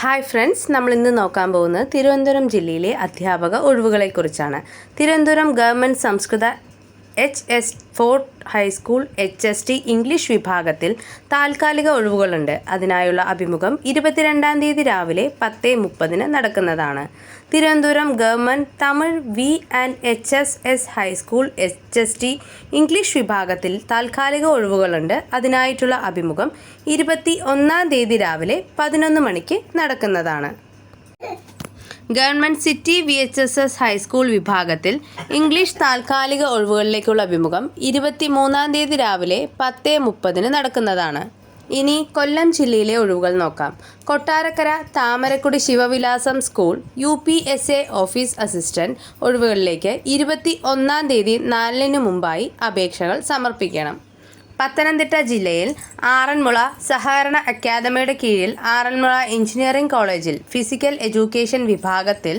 Hi friends, നമ്മൾ ഇന്ന് നോക്കാൻ പോകുന്നത് തിരുവനന്തപുരം ജില്ലയിലെ അധ്യാപക ഒഴിവുകളെക്കുറിച്ചാണ്. തിരുവനന്തപുരം ഗവൺമെൻറ് സംസ്കൃത HS4 ഹൈസ്കൂൾ HST ഇംഗ്ലീഷ് വിഭാഗത്തിൽ താൽക്കാലിക ഒഴിവുകളുണ്ട്. അതിനായുള്ള അഭിമുഖം 22-ാം തീയതി രാവിലെ 10:30 നടക്കുന്നതാണ്. Thiruvananthapuram government Tamil V&HSS high school HST English വിഭാഗത്തിൽ താൽക്കാലിക ഒഴിവുകളുണ്ട്. അതിനായിട്ടുള്ള അഭിമുഖം 21-ാം തീയതി രാവിലെ 11 മണിക്ക് നടക്കുന്നതാണ്. ഗവൺമെൻറ് സിറ്റി VHSS ഹൈസ്കൂൾ വിഭാഗത്തിൽ ഇംഗ്ലീഷ് താൽക്കാലിക ഒഴിവുകളിലേക്കുള്ള അഭിമുഖം 23-ാം തീയതി രാവിലെ 10:30 നടക്കുന്നതാണ്. ഇനി കൊല്ലം ജില്ലയിലെ ഒഴിവുകൾ നോക്കാം. Kottarakkara Thamarakudi Shivavilasam school UPSA office assistant ഒഴിവുകളിലേക്ക് 21-ാം തീയതി 4-ന് മുമ്പായി അപേക്ഷകൾ സമർപ്പിക്കണം. പത്തനംതിട്ട ജില്ലയിൽ ആറന്മുള സഹകരണ അക്കാദമിയുടെ കീഴിൽ ആറന്മുള എഞ്ചിനീയറിംഗ് കോളേജിൽ ഫിസിക്കൽ എഡ്യൂക്കേഷൻ വിഭാഗത്തിൽ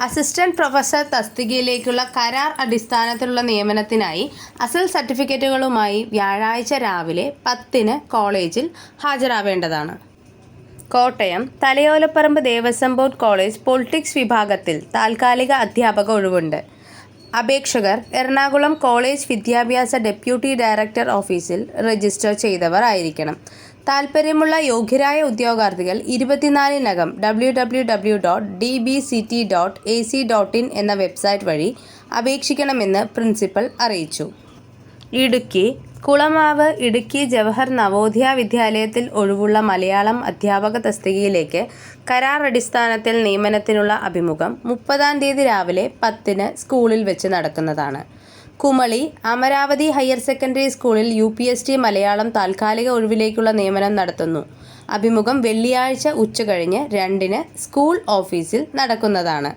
അസിസ്റ്റന്റ് പ്രൊഫസർ തസ്തികയിലേക്കുള്ള കരാർ അടിസ്ഥാനത്തിലുള്ള നിയമനത്തിനായി അസൽ സർട്ടിഫിക്കറ്റുകളുമായി വ്യാഴാഴ്ച രാവിലെ 10-ന് കോളേജിൽ ഹാജരാവേണ്ടതാണ്. Kottayam Thalayolaparambu Devaswom board college politics വിഭാഗത്തിൽ താൽക്കാലിക അധ്യാപക ഒഴിവുണ്ട്. അപേക്ഷകർ എറണാകുളം കോളേജ് വിദ്യാഭ്യാസ ഡെപ്യൂട്ടി ഡയറക്ടർ ഓഫീസിൽ രജിസ്റ്റർ ചെയ്തവർ ആയിരിക്കണം. താൽപ്പര്യമുള്ള യോഗ്യരായ ഉദ്യോഗാർത്ഥികൾ 24-നകം www.dbct.ac.in എന്ന വെബ്സൈറ്റ് വഴി അപേക്ഷിക്കണമെന്ന് പ്രിൻസിപ്പൽ അറിയിച്ചു. ഇടുക്കി കുളമാവ് ഇടുക്കി ജവഹർ നവോദയ വിദ്യാലയത്തിൽ ഒഴിവുള്ള മലയാളം അധ്യാപക തസ്തികയിലേക്ക് കരാർ അടിസ്ഥാനത്തിൽ നിയമനത്തിനുള്ള അഭിമുഖം 30-ാം തീയതി രാവിലെ 10-ന് സ്കൂളിൽ വെച്ച് നടക്കുന്നതാണ്. കുമളി അമരാവതി ഹയർ സെക്കൻഡറി സ്കൂളിൽ UPST മലയാളം താൽക്കാലിക ഒഴിവിലേക്കുള്ള നിയമനം നടത്തുന്നു. അഭിമുഖം വെള്ളിയാഴ്ച ഉച്ചകഴിഞ്ഞ് 2-ന് സ്കൂൾ ഓഫീസിൽ നടക്കുന്നതാണ്.